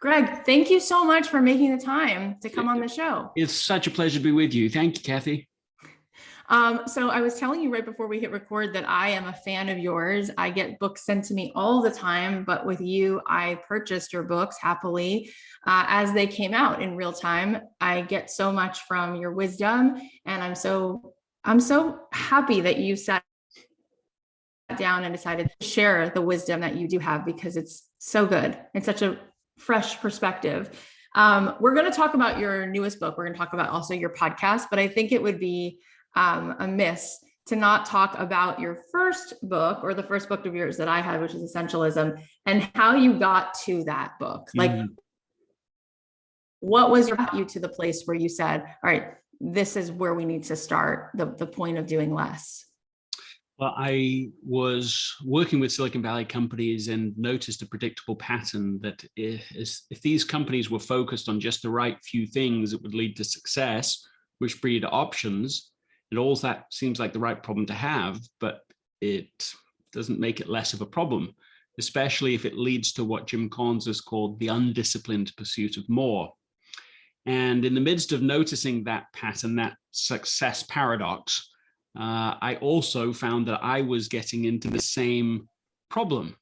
Greg, thank you so much for making the time to come on the show. It's such a pleasure to be with you. Thank you, Kathy. So I was telling you right before we hit record that I am a fan of yours. I get books sent to me all the time, but with you, I purchased your books happily as they came out in real time. I get so much from your wisdom, and I'm so happy that you sat down and decided to share the wisdom that you do have, because it's so good. It's such a fresh perspective. We're going to talk about your newest book. We're going to talk about also your podcast, but I think it would be amiss to not talk about your first book, or the first book of yours that I had, which is Essentialism, and how you got to that book. Like, what was you to the place where you said, all right, this is where we need to start, the point of doing less? Well, I was working with Silicon Valley companies and noticed a predictable pattern that if these companies were focused on just the right few things, it would lead to success, which breed options. And all that seems like the right problem to have, but it doesn't make it less of a problem, especially if it leads to what Jim Collins has called the undisciplined pursuit of more. And in the midst of noticing that pattern, that success paradox, I also found that I was getting into the same problem.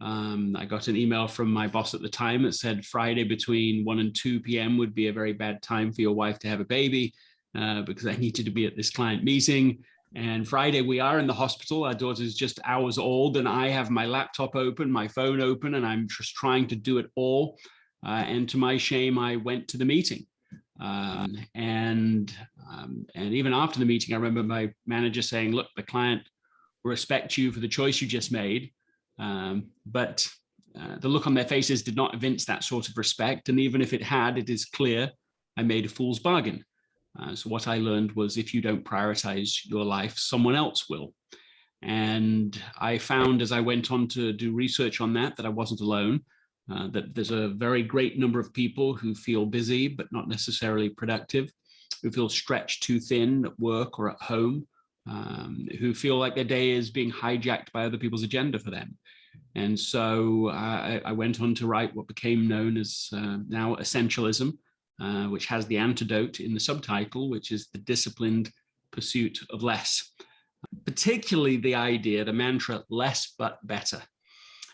I got an email from my boss at the time that said Friday between 1 and 2 p.m. would be a very bad time for your wife to have a baby, because I needed to be at this client meeting. And Friday we are in the hospital. Our daughter's just hours old, and I have my laptop open, my phone open, and I'm just trying to do it all. And to my shame, I went to the meeting. And even after the meeting, I remember my manager saying, look, the client will respect you for the choice you just made. But the look on their faces did not evince that sort of respect. And even if it had, it is clear I made a fool's bargain. So what I learned was, if you don't prioritize your life, someone else will. And I found, as I went on to do research on that I wasn't alone. That there's a very great number of people who feel busy, but not necessarily productive, who feel stretched too thin at work or at home, who feel like their day is being hijacked by other people's agenda for them. And so I went on to write what became known as now Essentialism, which has the antidote in the subtitle, which is the disciplined pursuit of less. Particularly the idea, the mantra, less but better.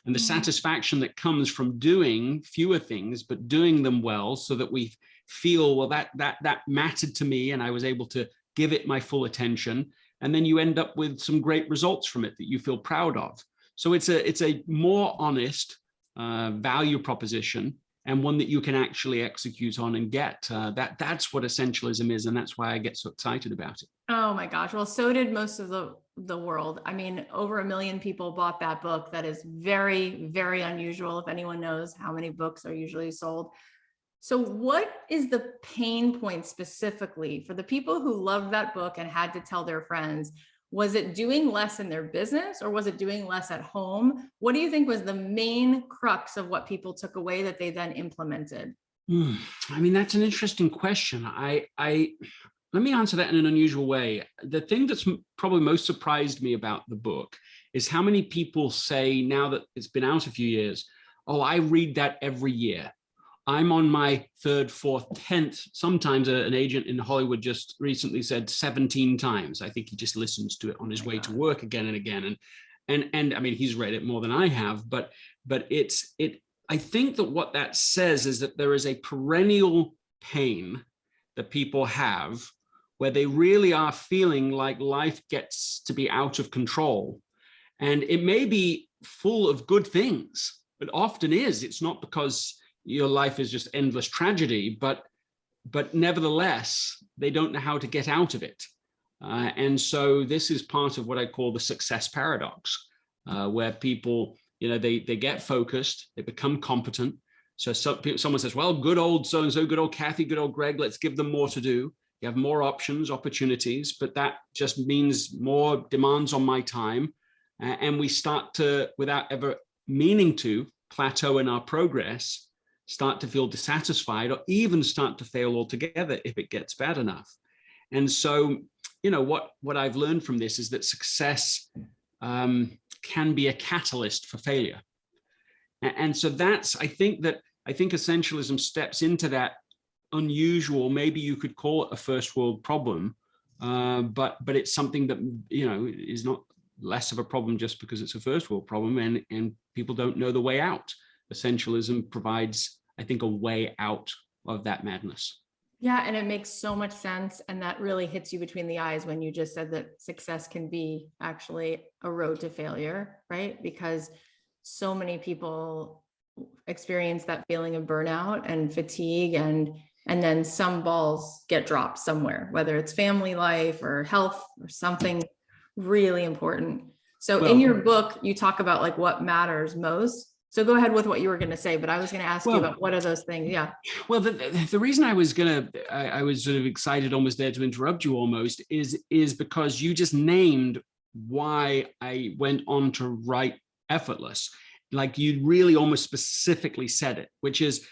And the satisfaction that comes from doing fewer things, but doing them well, so that we feel, well, that mattered to me and I was able to give it my full attention. And then you end up with some great results from it that you feel proud of. So it's a more honest value proposition, and one that you can actually execute on and get. That's what essentialism is, and that's why I get so excited about it. Oh my gosh. Well, so did most of the world. I mean, over 1 million people bought that book. That is very, very unusual, if anyone knows how many books are usually sold. So what is the pain point specifically for the people who loved that book and had to tell their friends? Was it doing less in their business, or was it doing less at home? What do you think was the main crux of what people took away that they then implemented? I mean, that's an interesting question. Let me answer that in an unusual way. The thing that's probably most surprised me about the book is how many people say, now that it's been out a few years, oh, I read that every year. I'm on my 3rd, 4th, 10th. Sometimes an agent in Hollywood just recently said 17 times. I think he just listens to it on his way to work again and again. And I mean, he's read it more than I have, but I think that what that says is that there is a perennial pain that people have, where they really are feeling like life gets to be out of control. And it may be full of good things, but often is. It's not because your life is just endless tragedy, but nevertheless, they don't know how to get out of it. And so this is part of what I call the success paradox, where people, they get focused, they become competent. So someone says, well, good old so-and-so, good old Kathy, good old Greg, let's give them more to do. You have more options, opportunities, but that just means more demands on my time. And we start to, without ever meaning to, plateau in our progress, start to feel dissatisfied, or even start to fail altogether if it gets bad enough. And so, what I've learned from this is that success can be a catalyst for failure. And so I think that I think essentialism steps into that unusual, maybe you could call it a first world problem, but it's something that, you know, is not less of a problem just because it's a first world problem, and people don't know the way out. Essentialism provides, I think, a way out of that madness. Yeah, and it makes so much sense. And that really hits you between the eyes when you just said that success can be actually a road to failure, right? Because so many people experience that feeling of burnout and fatigue, and then some balls get dropped somewhere, whether it's family life or health or something really important. So in your book, you talk about like what matters most. So go ahead with what you were going to say, but I was going to ask you about what are those things? Yeah. Well, the reason I was sort of excited, almost there to interrupt you almost, is because you just named why I went on to write Effortless. Like you really almost specifically said it, which is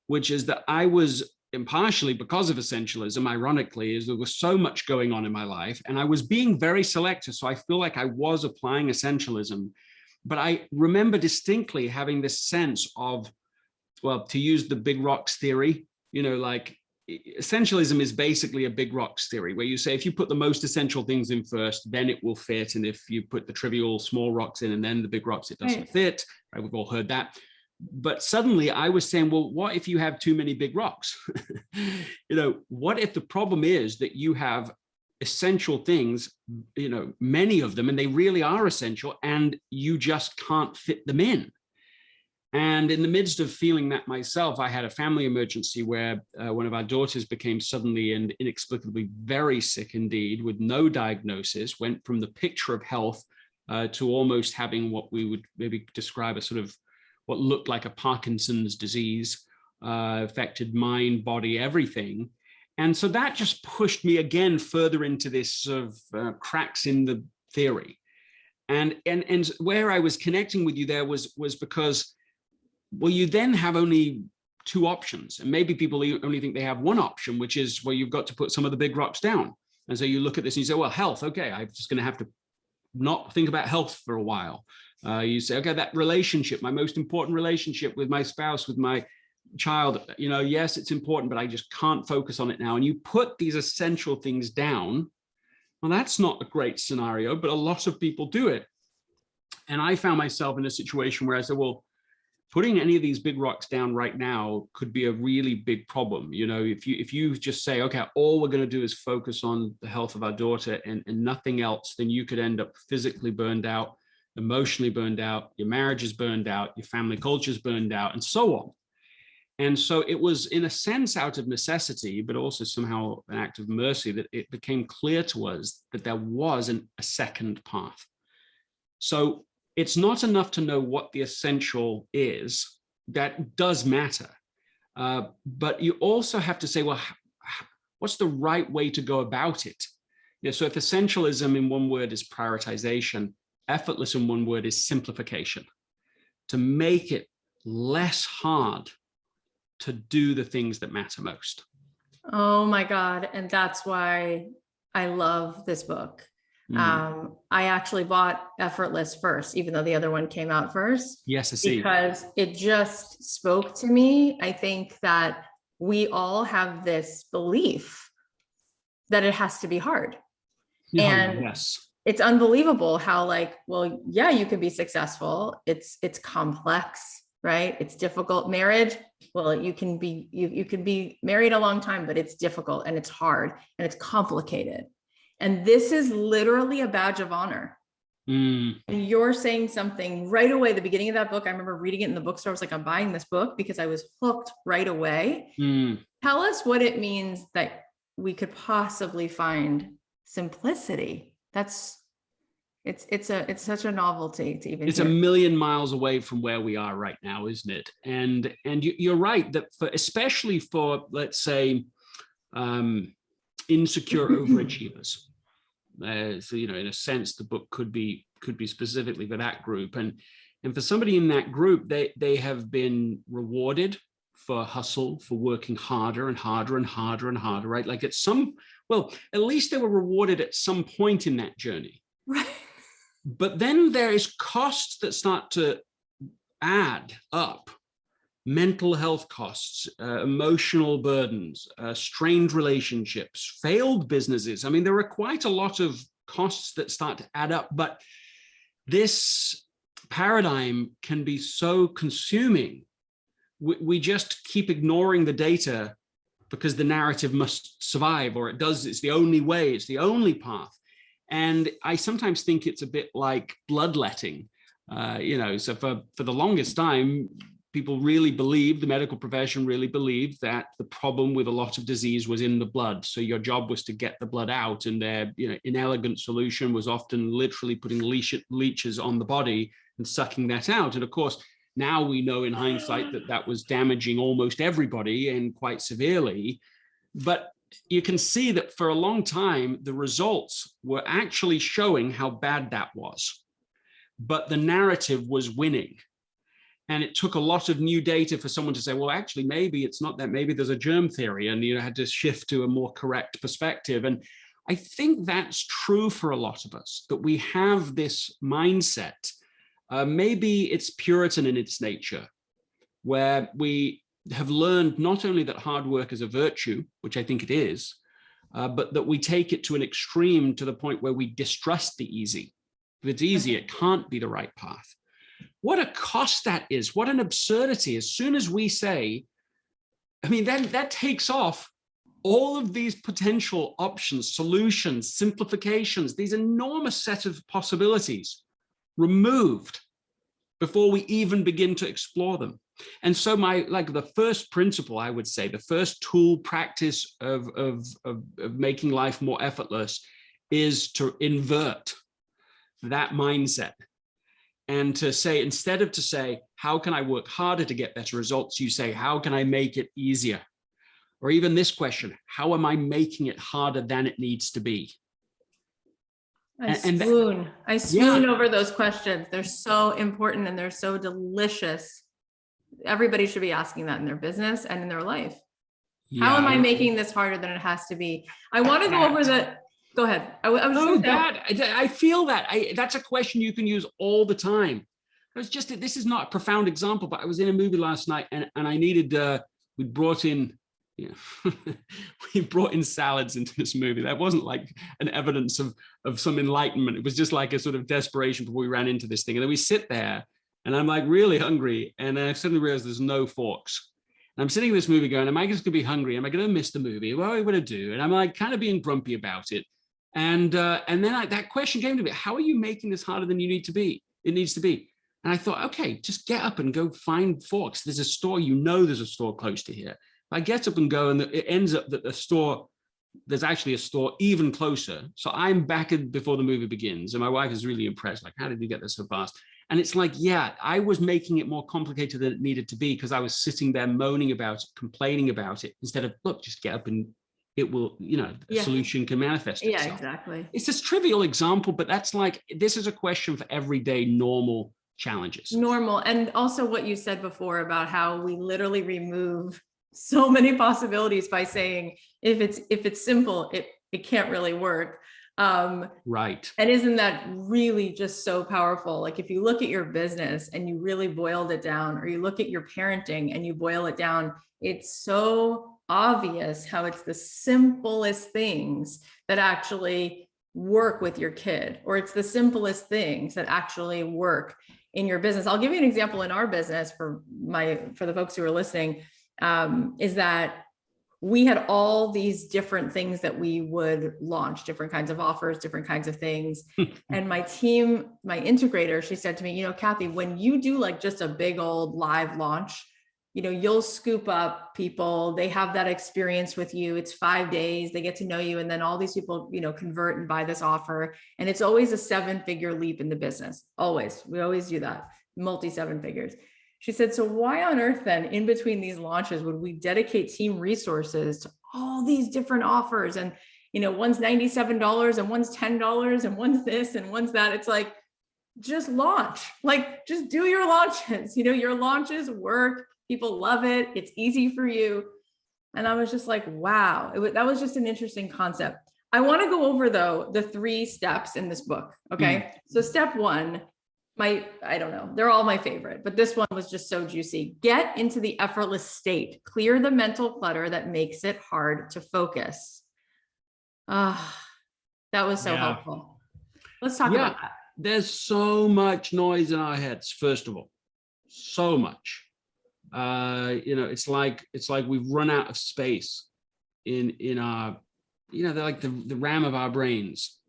that I was, and partially because of essentialism, ironically, is there was so much going on in my life and I was being very selective. So I feel like I was applying essentialism. But I remember distinctly having this sense of, well, to use the big rocks theory, you know, like essentialism is basically a big rocks theory where you say, if you put the most essential things in first, then it will fit. And if you put the trivial small rocks in and then the big rocks, it doesn't fit. Right? We've all heard that. But suddenly I was saying, well, what if you have too many big rocks? You know, what if the problem is that you have essential things, you know, many of them, and they really are essential, and you just can't fit them in. And in the midst of feeling that myself, I had a family emergency where one of our daughters became suddenly and inexplicably very sick indeed, with no diagnosis, went from the picture of health to almost having what we would maybe describe as sort of what looked like a Parkinson's disease, affected mind, body, everything. And so that just pushed me again further into this sort of cracks in the theory. And where I was connecting with you there was because, well, you then have only two options. And maybe people only think they have one option, which is, well, you've got to put some of the big rocks down. And so you look at this and you say, well, health, okay, I'm just going to have to not think about health for a while. You say, okay, that relationship, my most important relationship with my spouse, with my child, you know, yes, it's important, but I just can't focus on it now. And you put these essential things down. Well, that's not a great scenario, but a lot of people do it. And I found myself in a situation where I said, well, putting any of these big rocks down right now could be a really big problem. You know, if you just say, okay, all we're going to do is focus on the health of our daughter and nothing else, then you could end up physically burned out, emotionally burned out, your marriage is burned out, your family culture is burned out, and so on. And so it was, in a sense, out of necessity, but also somehow an act of mercy, that it became clear to us that there was a second path. So it's not enough to know what the essential is. That does matter. But you also have to say, well, what's the right way to go about it? You know, so if essentialism in one word is prioritization, effortless in one word is simplification, to make it less hard to do the things that matter most. Oh my God. And that's why I love this book. I actually bought Effortless first, even though the other one came out first. Yes, I see. Because it just spoke to me. I think that we all have this belief that it has to be hard. And yes, it's unbelievable how, like, well, yeah, you can be successful. It's complex, right? It's difficult. Marriage, well, you can be married a long time, but it's difficult and it's hard and it's complicated. And this is literally a badge of honor. And you're saying something right away. The beginning of that book, I remember reading it in the bookstore. I was like, I'm buying this book because I was hooked right away. Tell us what it means that we could possibly find simplicity. It's such a novelty to even. It's hear. a million miles away from where we are right now, isn't it? And you're right that especially for, let's say, insecure overachievers. So, you know, in a sense, the book could be specifically for that group. And for somebody in that group, they have been rewarded for hustle, for working harder and harder and harder and harder, right? Like at least they were rewarded at some point in that journey. Right. But then there is costs that start to add up mental health costs, emotional burdens, strained relationships, failed businesses. I mean, there are quite a lot of costs that start to add up, but this paradigm can be so consuming. We just keep ignoring the data because the narrative must survive, or it's the only way, it's the only path. And I sometimes think it's a bit like bloodletting. So for the longest time, people really believed, the medical profession really believed, that the problem with a lot of disease was in the blood. So your job was to get the blood out, and their inelegant solution was often literally putting leeches on the body and sucking that out. And of course, now we know in hindsight that that was damaging almost everybody, and quite severely. But you can see that for a long time, the results were actually showing how bad that was. But the narrative was winning. And it took a lot of new data for someone to say, well, actually, maybe it's not that, maybe there's a germ theory, and had to shift to a more correct perspective. And I think that's true for a lot of us, that we have this mindset. Maybe it's Puritan in its nature, where we have learned not only that hard work is a virtue, which I think it is, but that we take it to an extreme, to the point where we distrust the easy. If it's easy, it can't be the right path. What a cost that is. What an absurdity. As soon as we say, that takes off all of these potential options, solutions, simplifications, these enormous set of possibilities removed before we even begin to explore them. And so the first principle, I would say, the first tool practice of making life more effortless is to invert that mindset. And to say, instead of to say, how can I work harder to get better results? You say, how can I make it easier? Or even this question, how am I making it harder than it needs to be? I swoon over those questions. They're so important and they're so delicious. Everybody should be asking that in their business and in their life. Yeah. How am I making this harder than it has to be? I want to go over the, go ahead. I feel that. That's a question you can use all the time. This is not a profound example, but I was in a movie last night and I needed, we brought in salads into this movie. That wasn't like an evidence of some enlightenment. It was just like a sort of desperation before we ran into this thing. And then we sit there and I'm like really hungry. And I suddenly realized there's no forks. And I'm sitting in this movie going, am I just gonna be hungry? Am I gonna miss the movie? What am I gonna do? And I'm like kind of being grumpy about it. And then that question came to me, how are you making this harder than it needs to be? And I thought, okay, just get up and go find forks. There's a store, there's a store close to here. I get up and go, and it ends up that there's actually a store even closer. So I'm back before the movie begins. And my wife is really impressed. Like, how did you get there so fast? And it's like, yeah, I was making it more complicated than it needed to be because I was sitting there moaning about it, complaining about it, instead of, look, just get up and it will, a solution can manifest itself. Yeah, exactly. It's this trivial example, but this is a question for everyday normal challenges. Normal. And also what you said before about how we literally remove so many possibilities by saying, if it's simple, it can't really work. Right. And isn't that really just so powerful? Like if you look at your business and you really boiled it down, or you look at your parenting and you boil it down, it's so obvious how it's the simplest things that actually work with your kid, or it's the simplest things that actually work in your business. I'll give you an example in our business for the folks who are listening, is that we had all these different things that we would launch, different kinds of offers, different kinds of things. And my team, my integrator, she said to me, Kathy, when you do like just a big old live launch, you'll scoop up people. They have that experience with you. It's 5 days, they get to know you. And then all these people, convert and buy this offer. And it's always a 7-figure leap in the business. Always. We always do that. Multi 7 figures. She said, so why on earth then in between these launches would we dedicate team resources to all these different offers? And, one's $97 and one's $10 and one's this and one's that. It's like, just launch, like just do your launches. Your launches work. People love it. It's easy for you. And I was just like, wow, that was just an interesting concept. I want to go over though, the 3 steps in this book. Okay. So step 1, I don't know, they're all my favorite, but this one was just so juicy. Get into the effortless state, clear the mental clutter that makes it hard to focus. Ah, that was so Yeah. helpful. Let's talk Yeah. about that. There's so much noise in our heads, first of all, so much. It's like we've run out of space in our, they're like the RAM of our brains,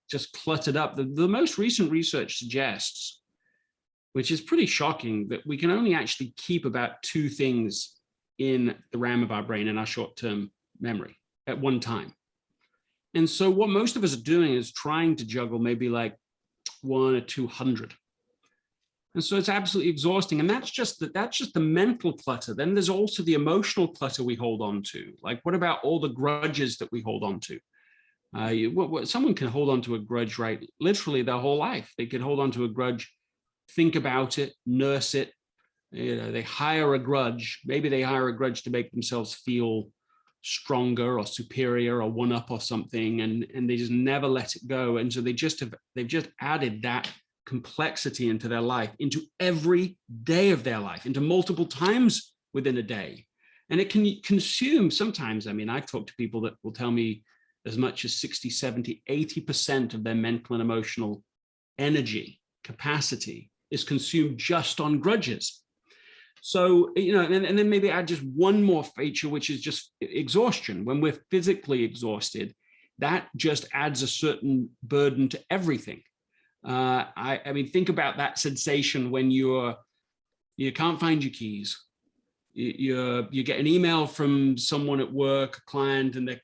just cluttered up. The most recent research suggests, which is pretty shocking, that we can only actually keep about 2 things in the RAM of our brain, in our short-term memory at one time. And so what most of us are doing is trying to juggle maybe like 1 or 200. And so it's absolutely exhausting. And that's just the mental clutter. Then there's also the emotional clutter we hold on to. Like, what about all the grudges that we hold on to? Someone can hold on to a grudge, right? Literally their whole life. They can hold on to a grudge, think about it, nurse it. They hire a grudge. Maybe they hire a grudge to make themselves feel stronger or superior or one up or something, and they just never let it go. And so they've just added that complexity into their life, into every day of their life, into multiple times within a day. And it can consume sometimes. I mean, I've talked to people that will tell me as much as 60, 70, 80% of their mental and emotional energy capacity is consumed just on grudges. So, and then maybe add just one more feature, which is just exhaustion. When we're physically exhausted, that just adds a certain burden to everything. I mean, think about that sensation when you can't find your keys. You get an email from someone at work, a client, and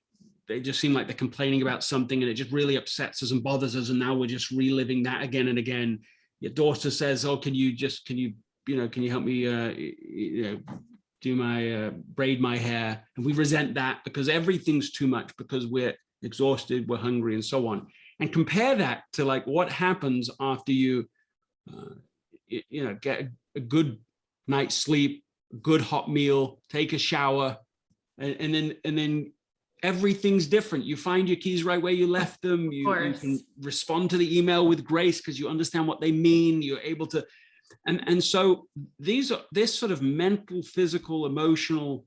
they just seem like they're complaining about something, and it just really upsets us and bothers us. And now we're just reliving that again and again. Your daughter says, "Oh, can you help me, do my braid my hair?" And we resent that because everything's too much, because we're exhausted, we're hungry, and so on. And compare that to like what happens after you get a good night's sleep, a good hot meal, take a shower, and then everything's different. You find your keys right where you left them. You can respond to the email with grace because you understand what they mean. You're able to, and so this sort of mental, physical, emotional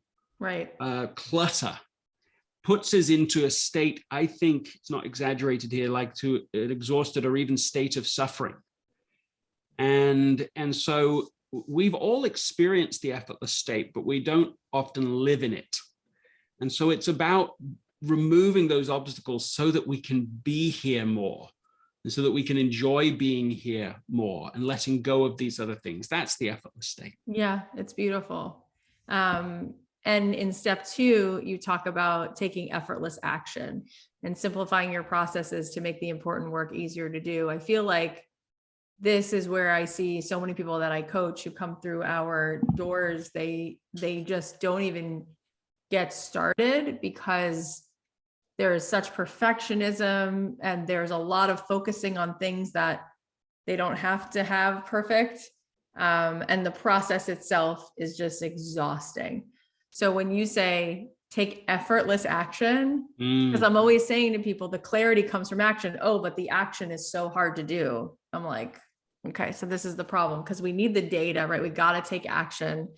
clutter puts us into a state, I think it's not exaggerated here, like to an exhausted or even state of suffering. And so we've all experienced the effortless state, but we don't often live in it. And so it's about removing those obstacles so that we can be here more, and so that we can enjoy being here more, and letting go of these other things. That's the effortless state. Yeah, it's beautiful. And in step 2, you talk about taking effortless action and simplifying your processes to make the important work easier to do. I feel like this is where I see so many people that I coach who come through our doors. They just don't even get started because there is such perfectionism, and there's a lot of focusing on things that they don't have to have perfect. And the process itself is just exhausting. So when you say take effortless action, because I'm always saying to people, the clarity comes from action. Oh, but the action is so hard to do. I'm like, okay, so this is the problem, because we need the data, right? We got to take action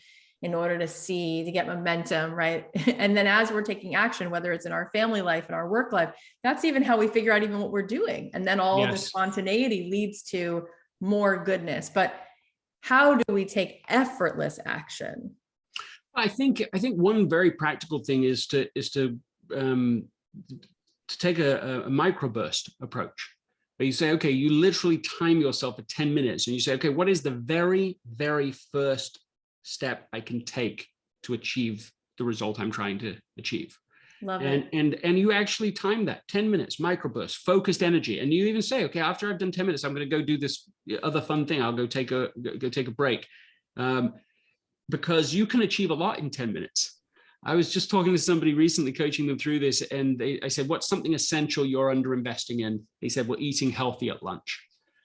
in order to get momentum, right? And then as we're taking action, whether it's in our family life and our work life, that's even how we figure out even what we're doing. And then all the spontaneity leads to more goodness. But how do we take effortless action? I think one very practical thing is to take a microburst approach. But you say, okay, you literally time yourself at 10 minutes, and you say, okay, what is the very, very first step I can take to achieve the result I'm trying to achieve? Love it. And you actually time that 10 minutes, microburst, focused energy. And you even say, okay, after I've done 10 minutes, I'm going to go do this other fun thing. I'll go take a break. Because you can achieve a lot in 10 minutes. I was just talking to somebody recently, coaching them through this, and I said, what's something essential you're under investing in? He said, well, eating healthy at lunch.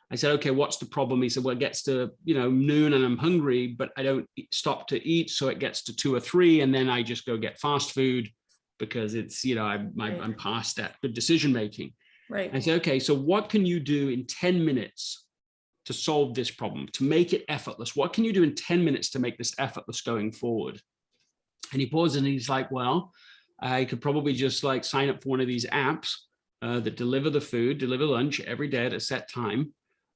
I said, okay, what's the problem? He said, well, it gets to noon and I'm hungry, but I don't stop to eat. So it gets to 2 or 3, and then I just go get fast food because it's, I'm past that good decision making. Right. I said, okay, so what can you do in 10 minutes to solve this problem, to make it effortless? What can you do in 10 minutes to make this effortless going forward? And he pauses and he's like, well, I could probably just like sign up for one of these apps that deliver the food, deliver lunch every day at a set time.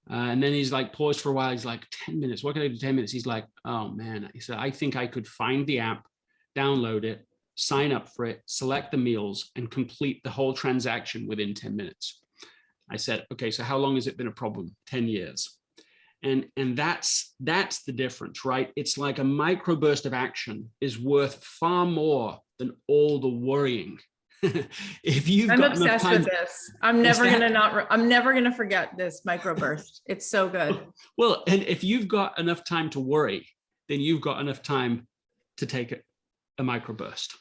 And then he's like, paused for a while. He's like, 10 minutes. What can I do in 10 minutes? He's like, oh man. He said, I think I could find the app, download it, sign up for it, select the meals, and complete the whole transaction within 10 minutes. I said, okay, so how long has it been a problem? 10 years. And that's the difference, right? It's like a microburst of action is worth far more than all the worrying. If you've I'm got obsessed enough time, with this. I'm never gonna forget this microburst. It's so good. well, and if you've got enough time to worry, then you've got enough time to take a microburst.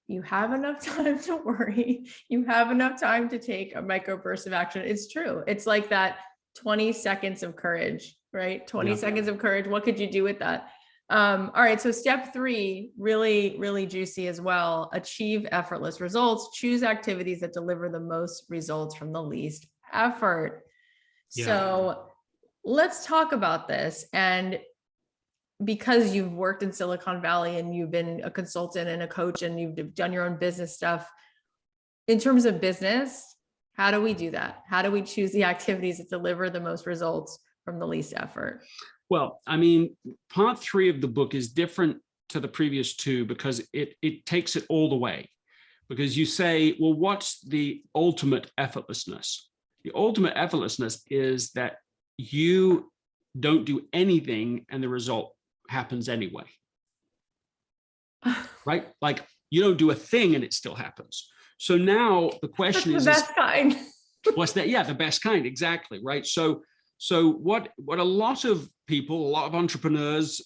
You have enough time to worry. You have enough time to take a microburst of action. It's true. It's like that 20 seconds of courage, right? 20 seconds of courage. What could you do with that? All right. So step 3, really, really juicy as well. Achieve effortless results. Choose activities that deliver the most results from the least effort. Yeah. So let's talk about this. And because you've worked in Silicon Valley and you've been a consultant and a coach and you've done your own business stuff, in terms of business, how do we do that? How do we choose the activities that deliver the most results from the least effort? Well, I mean, part 3 of the book is different to the previous 2 because it takes it all the way. Because you say, well, what's the ultimate effortlessness? The ultimate effortlessness is that you don't do anything and the result happens anyway. Right? Like you don't do a thing and it still happens. So now the question is, the best kind. What's that? Yeah, the best kind. Exactly. Right. So what a lot of people, a lot of entrepreneurs,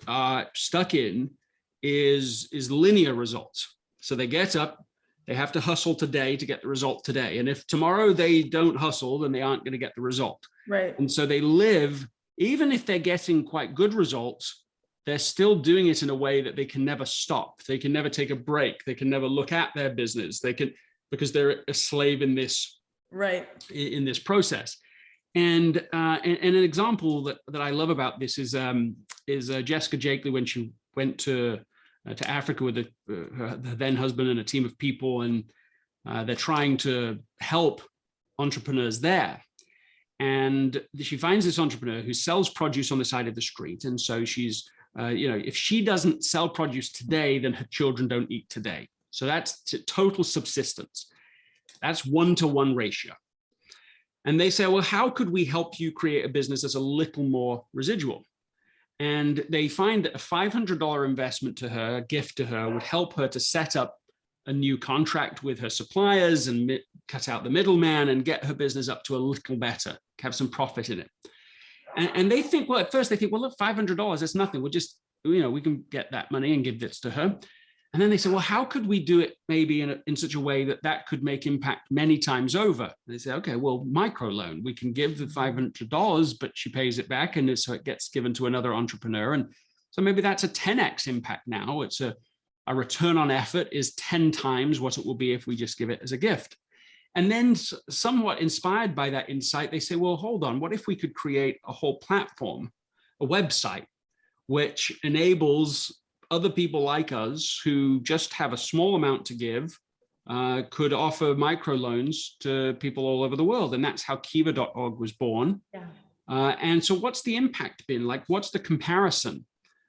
are stuck in is linear results. So they get up, they have to hustle today to get the result today. And if tomorrow they don't hustle, then they aren't going to get the result. Right. And so they live, even if they're getting quite good results, they're still doing it in a way that they can never stop. They can never take a break. They can never look at their business. Because they're a slave in this, right, in this process. And an example that I love about this is Jessica Jakely when she went to Africa with her then husband and a team of people, and they're trying to help entrepreneurs there. And she finds this entrepreneur who sells produce on the side of the street. And so she's, if she doesn't sell produce today, then her children don't eat today. So that's total subsistence. That's 1-to-1 ratio. And they say, well, how could we help you create a business that's a little more residual? And they find that a $500 investment to her, a gift to her, would help her to set up a new contract with her suppliers and cut out the middleman and get her business up to a little better, have some profit in it. And they think, well, at first they think, well, look, $500, that's nothing. We'll just, we can get that money and give this to her. And then they say, well, how could we do it maybe in such a way that could make impact many times over? And they say, okay, well, microloan, we can give the $500, but she pays it back. And so it gets given to another entrepreneur. And so maybe that's a 10x impact now. It's a return on effort is 10 times what it will be if we just give it as a gift. And then somewhat inspired by that insight, they say, well, hold on, what if we could create a whole platform, a website, which enables other people like us who just have a small amount to give, could offer microloans to people all over the world. And that's how Kiva.org was born. Yeah. And so what's the impact been? Like, what's the comparison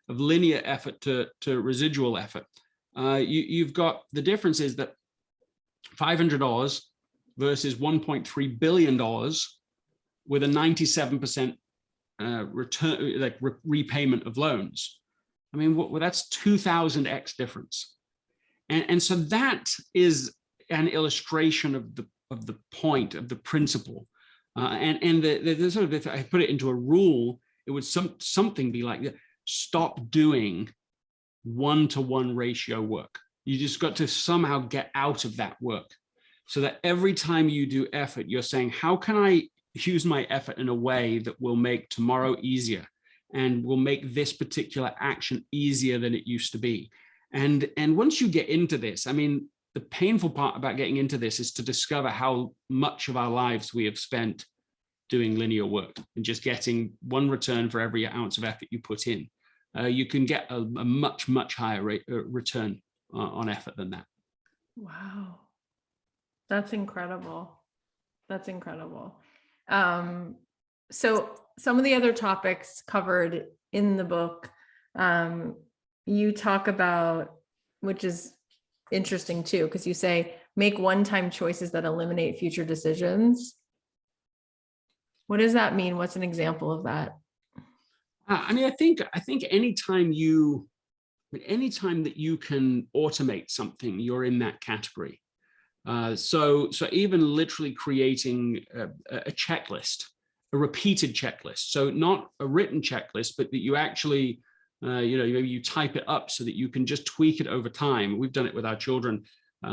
of linear effort to residual effort? You've got the difference is that $500 versus $1.3 billion with a 97% return, like repayment of loans. I mean, well, that's 2,000x difference. And so that is an illustration of the point, of the principle. And the sort of, if I put it into a rule, it would something be like, stop doing 1-to-1 ratio work. You just got to somehow get out of that work so that every time you do effort, you're saying, how can I use my effort in a way that will make tomorrow easier and will make this particular action easier than it used to be? And once you get into this, I mean, the painful part about getting into this is to discover how much of our lives we have spent doing linear work and just getting one return for every ounce of effort you put in. You can get a much, much higher return on effort than that. Wow. That's incredible. That's incredible. So some of the other topics covered in the book, you talk about, which is interesting too, because you say, make one-time choices that eliminate future decisions. What does that mean? What's an example of that? I mean, I think anytime that you can automate something, you're in that category. So even literally creating a checklist, a repeated checklist. So not a written checklist, but that you actually, maybe you type it up so that you can just tweak it over time. We've done it with our children,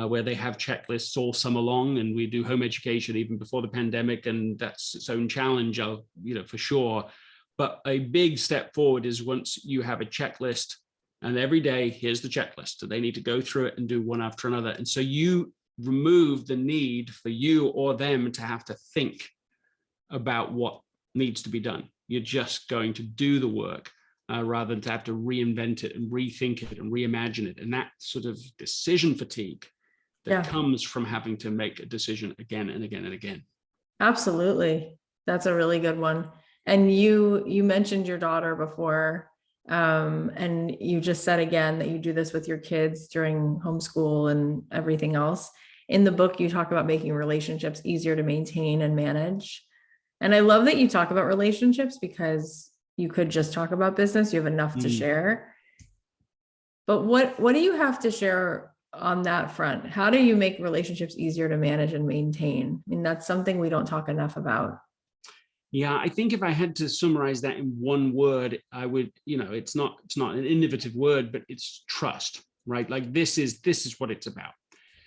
where they have checklists all summer long, and we do home education even before the pandemic, and that's its own challenge, for sure. But a big step forward is once you have a checklist, and every day, here's the checklist. So they need to go through it and do one after another. And so you remove the need for you or them to have to think about what needs to be done. You're just going to do the work rather than to have to reinvent it and rethink it and reimagine it. And that sort of decision fatigue that comes from having to make a decision again and again and again. Absolutely. That's a really good one. And you mentioned your daughter before, and you just said again that you do this with your kids during homeschool and everything else. In the book, you talk about making relationships easier to maintain and manage. And I love that you talk about relationships, because you could just talk about business. You have enough to share. But what do you have to share on that front? How do you make relationships easier to manage and maintain? I mean, that's something we don't talk enough about. Yeah, I think if I had to summarize that in one word, I would, it's not an innovative word, but it's trust, right? Like this is what it's about.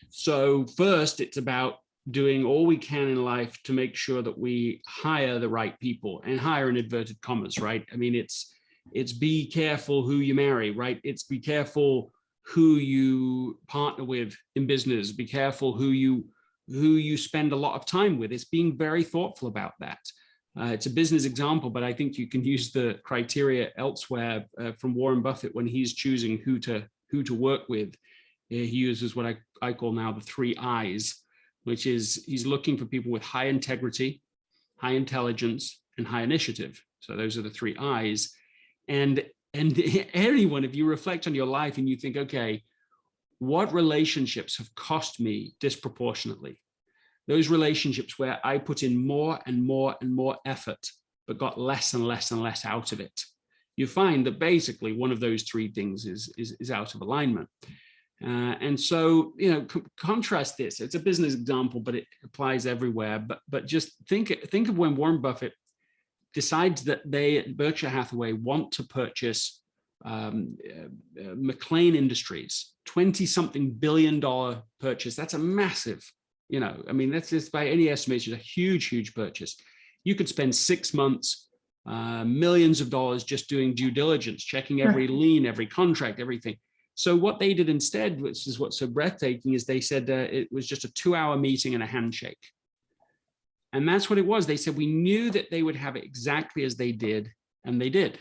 So first, it's about doing all we can in life to make sure that we hire the right people, and hire in inverted commas, right? I mean, it's be careful who you marry, right? It's be careful who you partner with in business, be careful who you spend a lot of time with. It's being very thoughtful about that. It's a business example, but I think you can use the criteria elsewhere from Warren Buffett when he's choosing who to work with. He uses what I call now the 3 I's, which is he's looking for people with high integrity, high intelligence, and high initiative. So those are the 3 I's. And anyone, if you reflect on your life and you think, okay, what relationships have cost me disproportionately? Those relationships where I put in more and more and more effort, but got less and less and less out of it. You find that basically one of those 3 things is out of alignment. And so, contrast this. It's a business example, but it applies everywhere. But just think of when Warren Buffett decides that they at Berkshire Hathaway want to purchase McLean Industries, $20-something billion purchase. That's a massive. That's just by any estimation, a huge, huge purchase. You could spend 6 months, millions of dollars just doing due diligence, checking every lien, every contract, everything. So what they did instead, which is what's so breathtaking, is they said it was just a 2-hour meeting and a handshake. And that's what it was. They said, we knew that they would have it exactly as they did, and they did.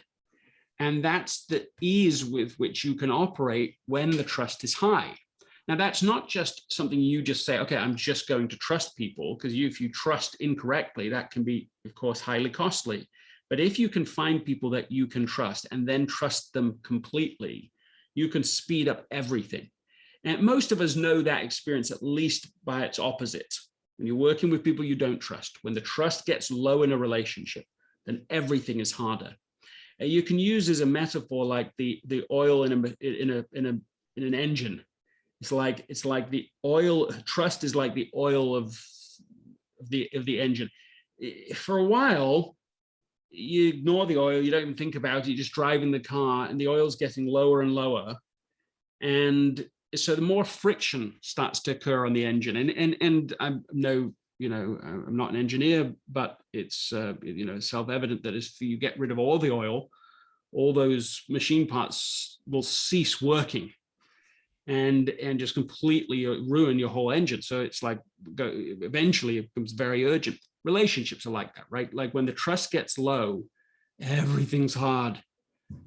And that's the ease with which you can operate when the trust is high. Now, that's not just something you just say, okay, I'm just going to trust people, because if you trust incorrectly, that can be, of course, highly costly. But if you can find people that you can trust and then trust them completely, you can speed up everything. And most of us know that experience, at least by its opposite. When you're working with people you don't trust, when the trust gets low in a relationship, then everything is harder. And you can use as a metaphor like the oil in an engine. It's like the oil. Trust is like the oil of the engine. For a while, you ignore the oil, you don't even think about it, you just drive in the car, and the oil's getting lower and lower. And so the more friction starts to occur on the engine. And I'm I'm not an engineer, but it's self-evident that if you get rid of all the oil, all those machine parts will cease working and just completely ruin your whole engine. So it's like eventually it becomes very urgent relationships are like that, right? Like when the trust gets low, everything's hard.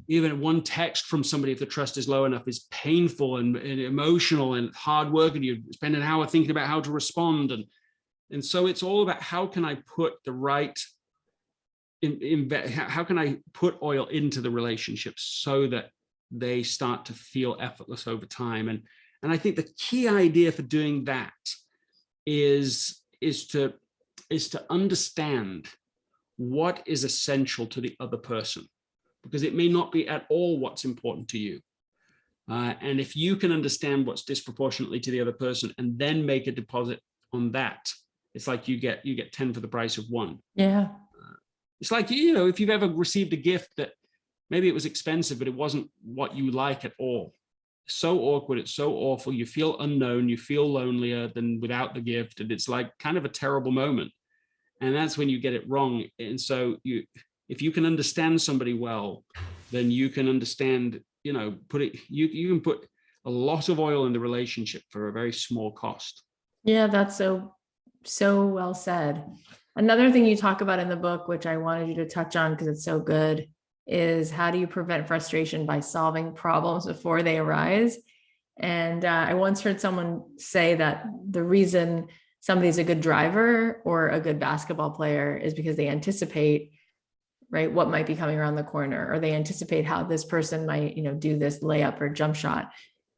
Even one text from somebody, if the trust is low enough, is painful and emotional and hard work, and you spend an hour thinking about how to respond. And so it's all about how can I put the right, how can I put oil into the relationships so that they start to feel effortless over time. And I think the key idea for doing that is to understand what is essential to the other person, because it may not be at all what's important to you. And if you can understand what's disproportionately to the other person and then make a deposit on that, it's like you get 10 for the price of one. Yeah. It's like, if you've ever received a gift that maybe it was expensive, but it wasn't what you like at all. So awkward, it's so awful. You feel unknown, you feel lonelier than without the gift. And it's like kind of a terrible moment. And that's when you get it wrong. And so if you can understand somebody well, then you can understand, you can put a lot of oil in the relationship for a very small cost. Yeah, that's so well said. Another thing you talk about in the book, which I wanted you to touch on because it's so good, is how do you prevent frustration by solving problems before they arise? And I once heard someone say that the reason somebody's a good driver or a good basketball player is because they anticipate, right, what might be coming around the corner, or they anticipate how this person might, do this layup or jump shot.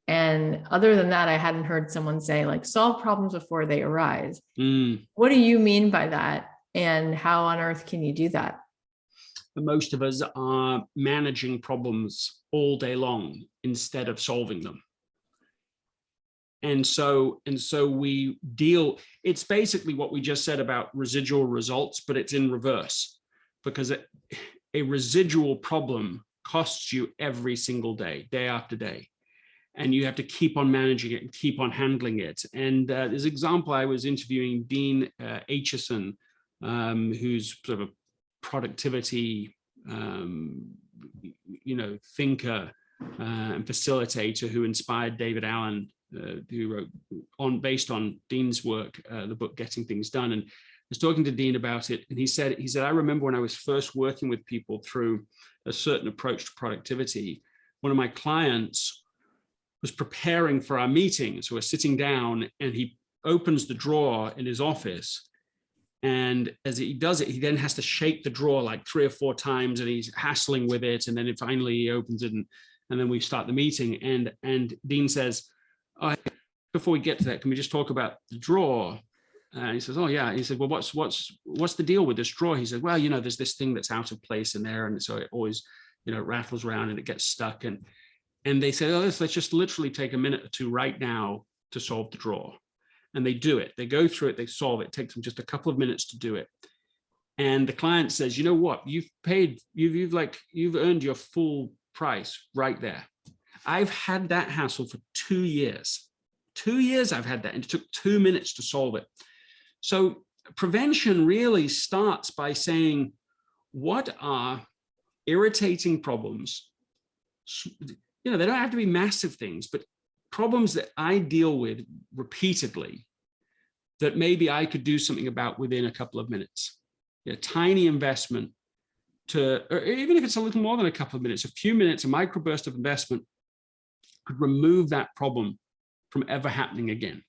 And other than that, I hadn't heard someone say like solve problems before they arise. What do you mean by that? And how on earth can you do that? Most of us are managing problems all day long instead of solving them. And so we deal, it's basically what we just said about residual results, but it's in reverse, because a residual problem costs you every single day, day after day. And you have to keep on managing it and keep on handling it. And there's an example, I was interviewing Dean Acheson, who's sort of a productivity, thinker and facilitator, who inspired David Allen, who wrote based on Dean's work, the book Getting Things Done. And I was talking to Dean about it, and he said, I remember when I was first working with people through a certain approach to productivity, one of my clients was preparing for our meeting. So we're sitting down, and he opens the drawer in his office. And as he does it, he then has to shake the drawer like 3 or 4 times, and he's hassling with it. And then finally he opens it, and then we start the meeting. And Dean says, oh, before we get to that, can we just talk about the drawer? And he says, oh yeah. He said, well, what's the deal with this drawer? He said, well, there's this thing that's out of place in there. And so it always, it rattles around and it gets stuck. And they say, oh, let's just literally take a minute or two right now to solve the drawer. And they do it. They go through it, they solve it. It takes them just a couple of minutes to do it. And the client says, you know what? You've earned your full price right there. I've had that hassle for 2 years. 2 years I've had that, and it took 2 minutes to solve it. So prevention really starts by saying, what are irritating problems? They don't have to be massive things, but problems that I deal with repeatedly that maybe I could do something about within a couple of minutes. Tiny investment or even if it's a little more than a couple of minutes, a few minutes, a microburst of investment could remove that problem from ever happening again.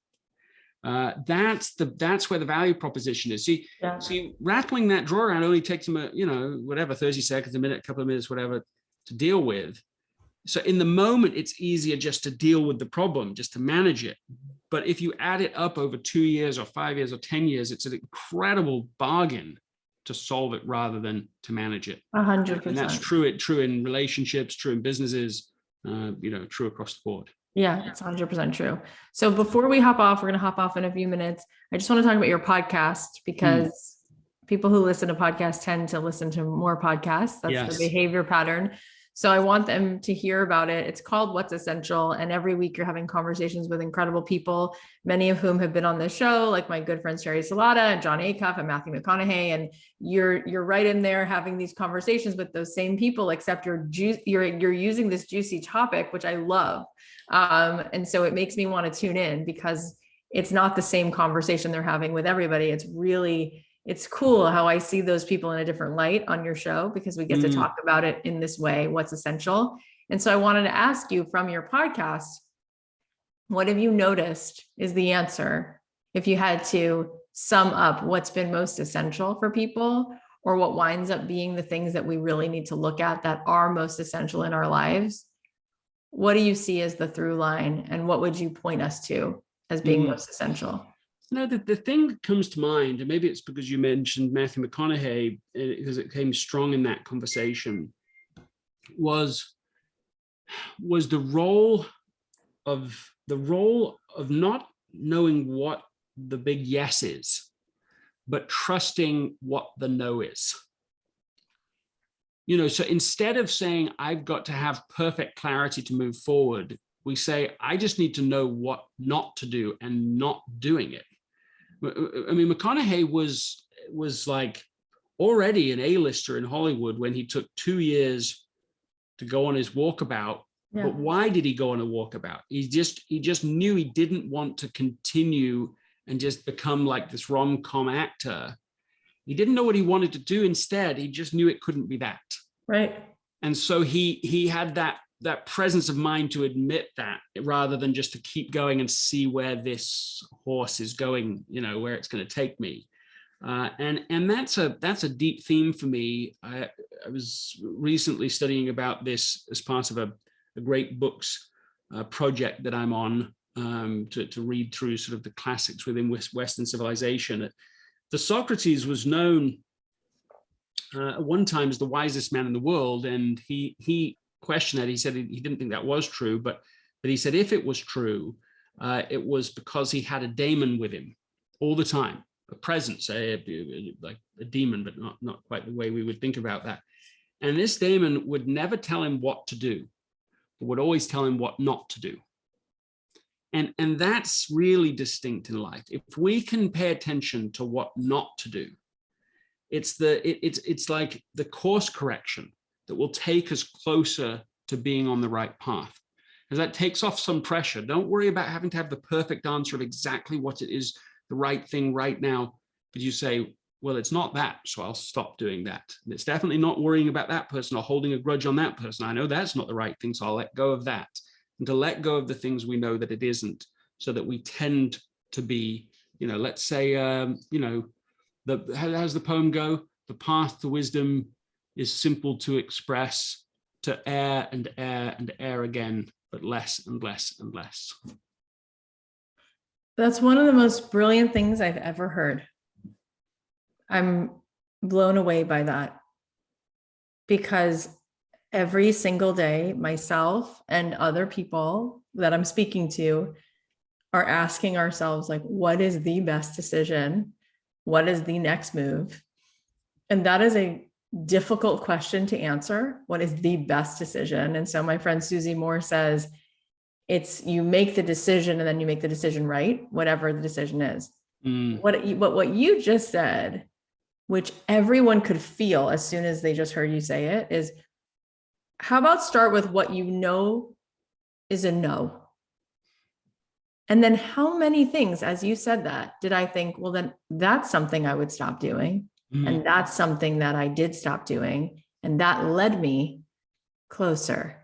That's where the value proposition is. See, rattling that drawer around only takes them 30 seconds, a minute, a couple of minutes, whatever, to deal with. So in the moment, it's easier just to deal with the problem, just to manage it. But if you add it up over 2 years or 5 years or 10 years, it's an incredible bargain to solve it rather than to manage it. 100%. And that's true in relationships, true in businesses, true across the board. Yeah, it's 100% true. So before we hop off, we're going to hop off in a few minutes. I just want to talk about your podcast, because people who listen to podcasts tend to listen to more podcasts. That's the behavior pattern. So I want them to hear about it. It's called What's Essential. And every week you're having conversations with incredible people, many of whom have been on this show, like my good friends, Sherry Salata and John Acuff and Matthew McConaughey. And you're right in there having these conversations with those same people, except you're using this juicy topic, which I love. And so it makes me want to tune in, because it's not the same conversation they're having with everybody. It's really it's cool how I see those people in a different light on your show, because we get to talk about it in this way, what's essential. And so I wanted to ask you from your podcast, what have you noticed is the answer if you had to sum up what's been most essential for people, or what winds up being the things that we really need to look at that are most essential in our lives? What do you see as the through line, and what would you point us to as being most essential? No, the thing that comes to mind, and maybe it's because you mentioned Matthew McConaughey, because it came strong in that conversation, was the role of not knowing what the big yes is, but trusting what the no is. So instead of saying, I've got to have perfect clarity to move forward, we say, I just need to know what not to do and not doing it. I mean, McConaughey was like already an A-lister in Hollywood when he took 2 years to go on his walkabout. Yeah. But why did he go on a walkabout? He just knew he didn't want to continue and just become like this rom-com actor. He didn't know what he wanted to do instead. He just knew it couldn't be that. Right. And so he had that presence of mind to admit that, rather than just to keep going and see where this horse is going, where it's going to take me. And that's a deep theme for me. I was recently studying about this as part of a great books project that I'm on, to read through sort of the classics within Western civilization. The Socrates was known at one time as the wisest man in the world, and he questioned that. He said he didn't think that was true, but he said if it was true, it was because he had a daemon with him all the time, a presence, like a demon, but not quite the way we would think about that. And this daemon would never tell him what to do, but would always tell him what not to do. And that's really distinct in life. If we can pay attention to what not to do, it's like the course correction that will take us closer to being on the right path. Because that takes off some pressure. Don't worry about having to have the perfect answer of exactly what it is, the right thing right now. But you say, well, it's not that, so I'll stop doing that. And it's definitely not worrying about that person or holding a grudge on that person. I know that's not the right thing, so I'll let go of that. And to let go of the things we know that it isn't, so that we tend to be, let's say, how's the poem go? The path to wisdom is simple to express, to err and err and err again, but less and less and less. That's one of the most brilliant things I've ever heard. I'm blown away by that, because every single day, myself and other people that I'm speaking to are asking ourselves, like, what is the best decision? What is the next move? And that is a difficult question to answer. What is the best decision? And so my friend Susie Moore says, it's you make the decision and then you make the decision right, whatever the decision is. What you just said, which everyone could feel as soon as they just heard you say it, is how about start with what you know is a no? And then how many things, as you said that, did I think, well, then that's something I would stop doing. And that's something that I did stop doing. And that led me closer.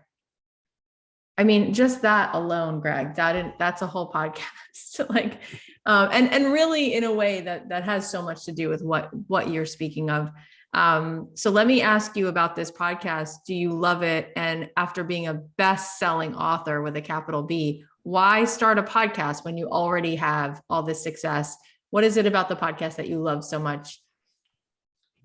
I mean, just that alone, Greg, that's a whole podcast. Like, and really in a way that has so much to do with what you're speaking of. So let me ask you about this podcast. Do you love it? And after being a best-selling author with a capital B, why start a podcast when you already have all this success? What is it about the podcast that you love so much?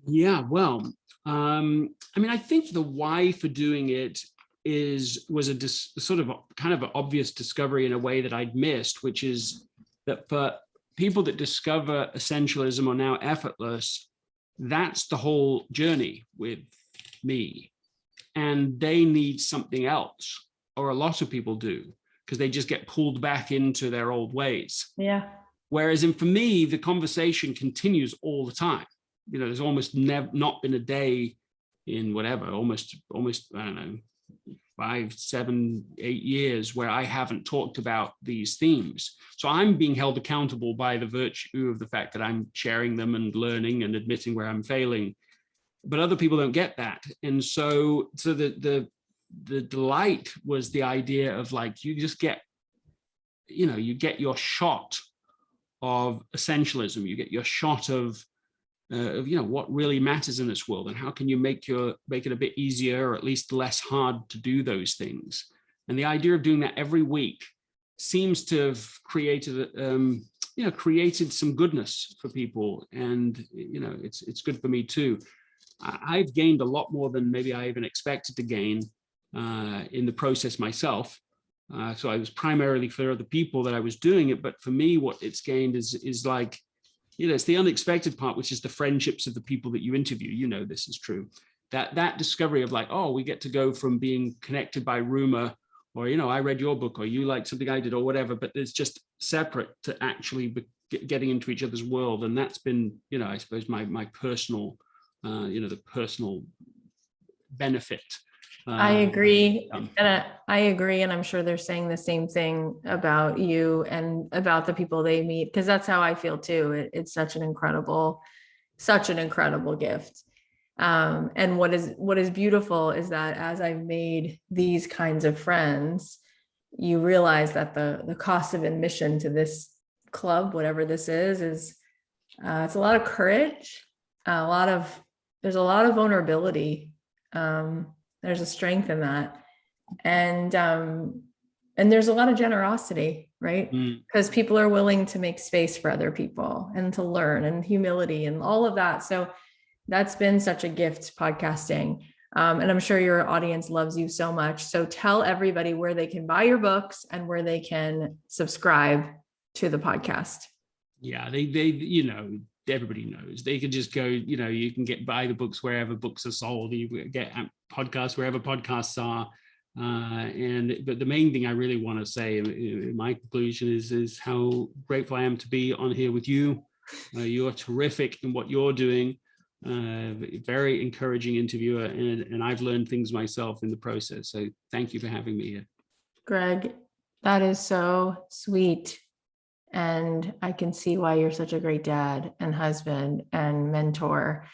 Yeah, well, I think the why for doing it was a sort of kind of an obvious discovery in a way that I'd missed, which is that for people that discover essentialism or now effortless, that's the whole journey with me. And they need something else, or a lot of people do, because they just get pulled back into their old ways. Yeah. Whereas for me, the conversation continues all the time. There's almost not been a day in whatever, almost, I don't know, 5, 7, 8 years where I haven't talked about these themes. So I'm being held accountable by the virtue of the fact that I'm sharing them and learning and admitting where I'm failing. But other people don't get that. And so the delight was the idea of like, you just get, you get your shot of essentialism, you get your shot of what really matters in this world, and how can you make it a bit easier, or at least less hard to do those things. And the idea of doing that every week seems to have created created some goodness for people, and it's good for me too. I've gained a lot more than maybe I even expected to gain in the process myself. So I was primarily for other people that I was doing it, but for me, what it's gained is like, it's the unexpected part, which is the friendships of the people that you interview. This is true. That discovery of like, oh, we get to go from being connected by rumor, or, I read your book, or you like something I did, or whatever, but it's just separate to actually getting into each other's world. And that's been, I suppose my personal, the personal benefit. I agree. And I agree. And I'm sure they're saying the same thing about you and about the people they meet, because that's how I feel too. It's such an incredible gift. And what is beautiful is that as I've made these kinds of friends, you realize that the cost of admission to this club, whatever this is it's a lot of courage, there's a lot of vulnerability. There's a strength in that. And there's a lot of generosity, right? Because people are willing to make space for other people and to learn, and humility and all of that. So that's been such a gift, podcasting. And I'm sure your audience loves you so much. So tell everybody where they can buy your books and where they can subscribe to the podcast. Yeah, they everybody knows. They can just go, you can buy the books wherever books are sold. You get podcasts wherever podcasts are. But the main thing I really want to say in my conclusion is how grateful I am to be on here with you. You're terrific in what you're doing. Very encouraging interviewer, and I've learned things myself in the process. So thank you for having me here. Greg, that is so sweet. And I can see why you're such a great dad and husband and mentor.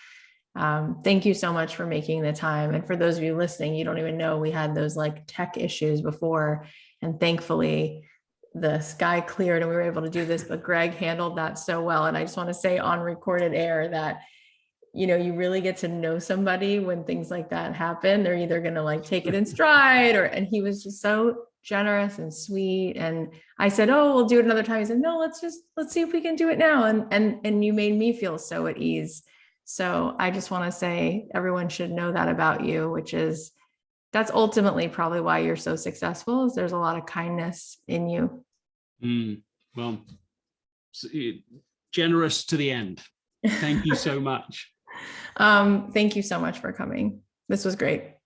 Thank you so much for making the time. And for those of you listening, you don't even know we had those like tech issues before. And thankfully the sky cleared and we were able to do this, but Greg handled that so well. And I just want to say on recorded air that, you really get to know somebody when things like that happen. They're either going to like take it in stride and he was just so generous and sweet. And I said, oh, we'll do it another time. He said, no, let's see if we can do it now. And you made me feel so at ease. So I just want to say everyone should know that about you, that's ultimately probably why you're so successful, is there's a lot of kindness in you. Well, generous to the end. Thank you so much. Thank you so much for coming. This was great.